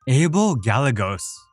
Abel Gallegos.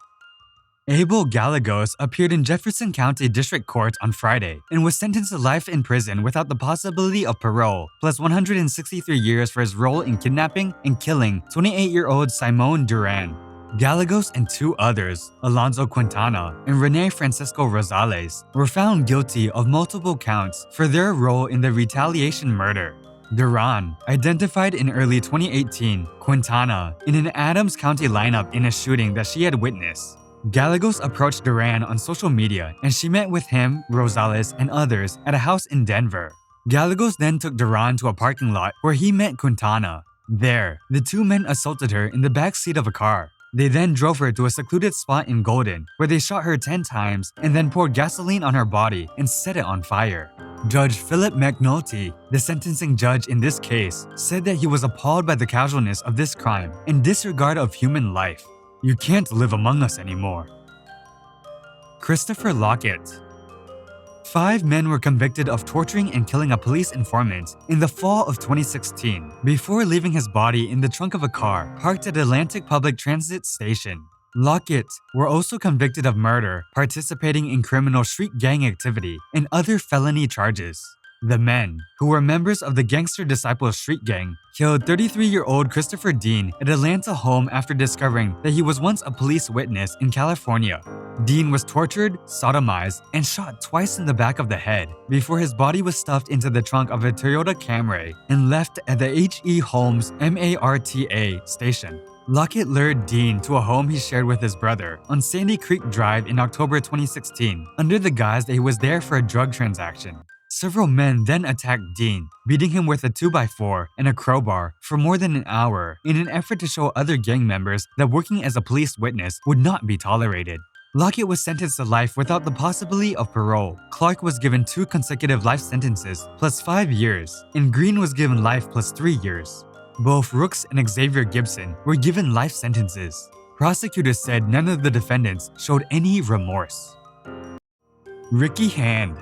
Abel Gallegos appeared in Jefferson County District Court on Friday and was sentenced to life in prison without the possibility of parole, plus 163 years for his role in kidnapping and killing 28-year-old Simone Duran. Gallegos and two others, Alonzo Quintana and Rene Francisco Rosales, were found guilty of multiple counts for their role in the retaliation murder. Duran identified in early 2018 Quintana in an Adams County lineup in a shooting that she had witnessed. Gallegos approached Duran on social media and she met with him, Rosales, and others at a house in Denver. Gallegos then took Duran to a parking lot where he met Quintana. There, the two men assaulted her in the back seat of a car. They then drove her to a secluded spot in Golden, where they shot her 10 times and then poured gasoline on her body and set it on fire. Judge Philip McNulty, the sentencing judge in this case, said that he was appalled by the casualness of this crime and disregard of human life. You can't live among us anymore. Christopher Lockett. 5 men were convicted of torturing and killing a police informant in the fall of 2016 before leaving his body in the trunk of a car parked at Atlantic Public Transit Station. Lockett were also convicted of murder, participating in criminal street gang activity, and other felony charges. The men, who were members of the Gangster Disciples street gang, killed 33-year-old Christopher Dean at Atlanta home after discovering that he was once a police witness in California. Dean was tortured, sodomized, and shot twice in the back of the head before his body was stuffed into the trunk of a Toyota Camry and left at the H.E. Holmes MARTA station. Lockett lured Dean to a home he shared with his brother on Sandy Creek Drive in October 2016 under the guise that he was there for a drug transaction. Several men then attacked Dean, beating him with a 2x4 and a crowbar for more than an hour in an effort to show other gang members that working as a police witness would not be tolerated. Lockett was sentenced to life without the possibility of parole. Clark was given 2 consecutive life sentences plus 5 years, and Green was given life plus 3 years. Both Rooks and Xavier Gibson were given life sentences. Prosecutors said none of the defendants showed any remorse. Ricky Hand.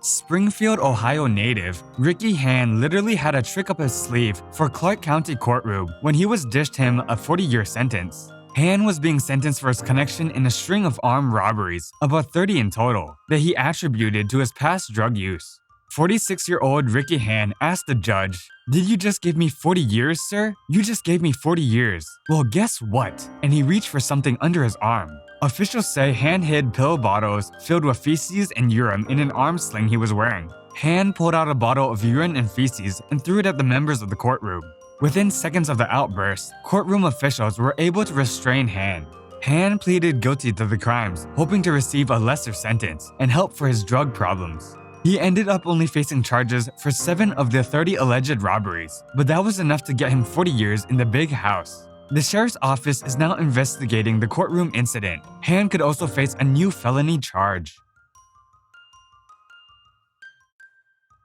Springfield, Ohio native Ricky Hand literally had a trick up his sleeve for Clark County courtroom when he was dished him a 40-year sentence. Hand was being sentenced for his connection in a string of armed robberies, about 30 in total, that he attributed to his past drug use. 46-year-old Ricky Hand asked the judge, "Did you just give me 40 years, sir? You just gave me 40 years. Well, guess what?" And he reached for something under his arm. Officials say Hand hid pill bottles filled with feces and urine in an arm sling he was wearing. Hand pulled out a bottle of urine and feces and threw it at the members of the courtroom. Within seconds of the outburst, courtroom officials were able to restrain Hand. Hand pleaded guilty to the crimes, hoping to receive a lesser sentence and help for his drug problems. He ended up only facing charges for 7 of the 30 alleged robberies, but that was enough to get him 40 years in the big house. The sheriff's office is now investigating the courtroom incident. Hand could also face a new felony charge.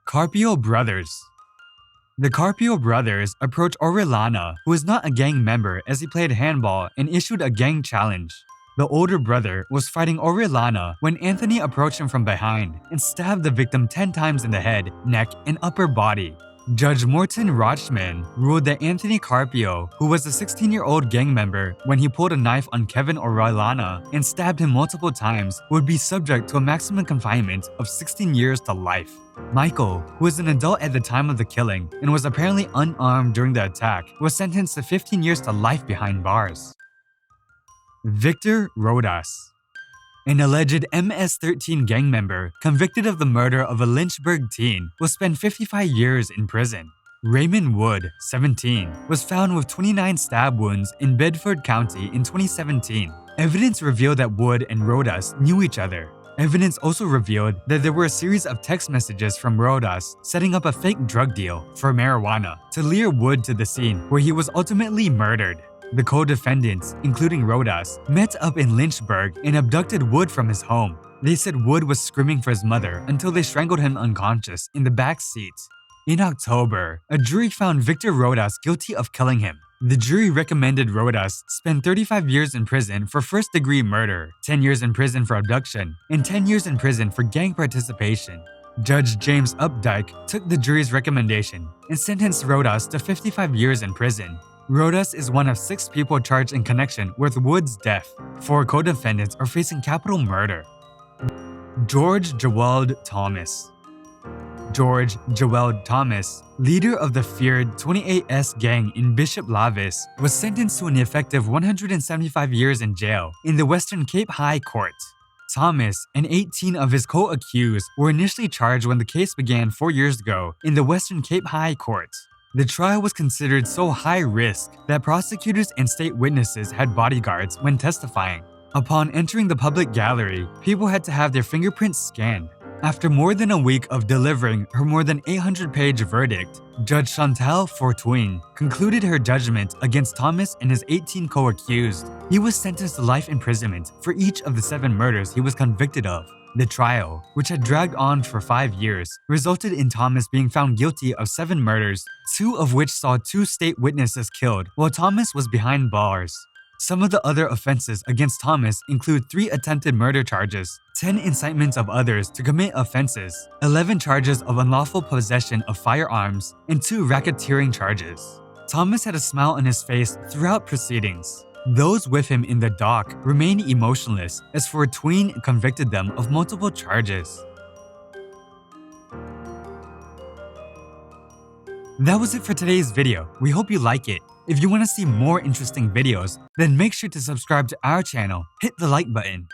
Carpio Brothers. The Carpio brothers approached Orellana, who is not a gang member, as he played handball and issued a gang challenge. The older brother was fighting Orellana when Anthony approached him from behind and stabbed the victim 10 times in the head, neck, and upper body. Judge Morton Rochman ruled that Anthony Carpio, who was a 16-year-old gang member when he pulled a knife on Kevin Orellana and stabbed him multiple times, would be subject to a maximum confinement of 16 years to life. Michael, who was an adult at the time of the killing and was apparently unarmed during the attack, was sentenced to 15 years to life behind bars. Victor Rodas. An alleged MS-13 gang member convicted of the murder of a Lynchburg teen will spend 55 years in prison. Raymond Wood, 17, was found with 29 stab wounds in Bedford County in 2017. Evidence revealed that Wood and Rodas knew each other. Evidence also revealed that there were a series of text messages from Rodas setting up a fake drug deal for marijuana to lure Wood to the scene where he was ultimately murdered. The co-defendants, including Rodas, met up in Lynchburg and abducted Wood from his home. They said Wood was screaming for his mother until they strangled him unconscious in the back seat. In October, a jury found Victor Rodas guilty of killing him. The jury recommended Rodas spend 35 years in prison for first-degree murder, 10 years in prison for abduction, and 10 years in prison for gang participation. Judge James Updike took the jury's recommendation and sentenced Rodas to 55 years in prison. Rodas is one of 6 people charged in connection with Wood's death. 4 co-defendants are facing capital murder. George Jeweld Thomas. George Jeweld Thomas, leader of the feared 28S gang in Bishop Lavis, was sentenced to an effective 175 years in jail in the Western Cape High Court. Thomas and 18 of his co-accused were initially charged when the case began 4 years ago in the Western Cape High Court. The trial was considered so high risk that prosecutors and state witnesses had bodyguards when testifying. Upon entering the public gallery, people had to have their fingerprints scanned. After more than a week of delivering her more than 800-page verdict, Judge Chantal Fortuyn concluded her judgment against Thomas and his 18 co-accused. He was sentenced to life imprisonment for each of the 7 murders he was convicted of. The trial, which had dragged on for 5 years, resulted in Thomas being found guilty of 7 murders, 2 of which saw 2 state witnesses killed while Thomas was behind bars. Some of the other offenses against Thomas include 3 attempted murder charges, 10 incitements of others to commit offenses, 11 charges of unlawful possession of firearms, and 2 racketeering charges. Thomas had a smile on his face throughout proceedings. Those with him in the dock remained emotionless as Fortuyn convicted them of multiple charges. That was it for today's video. We hope you like it. If you want to see more interesting videos, then make sure to subscribe to our channel, hit the like button,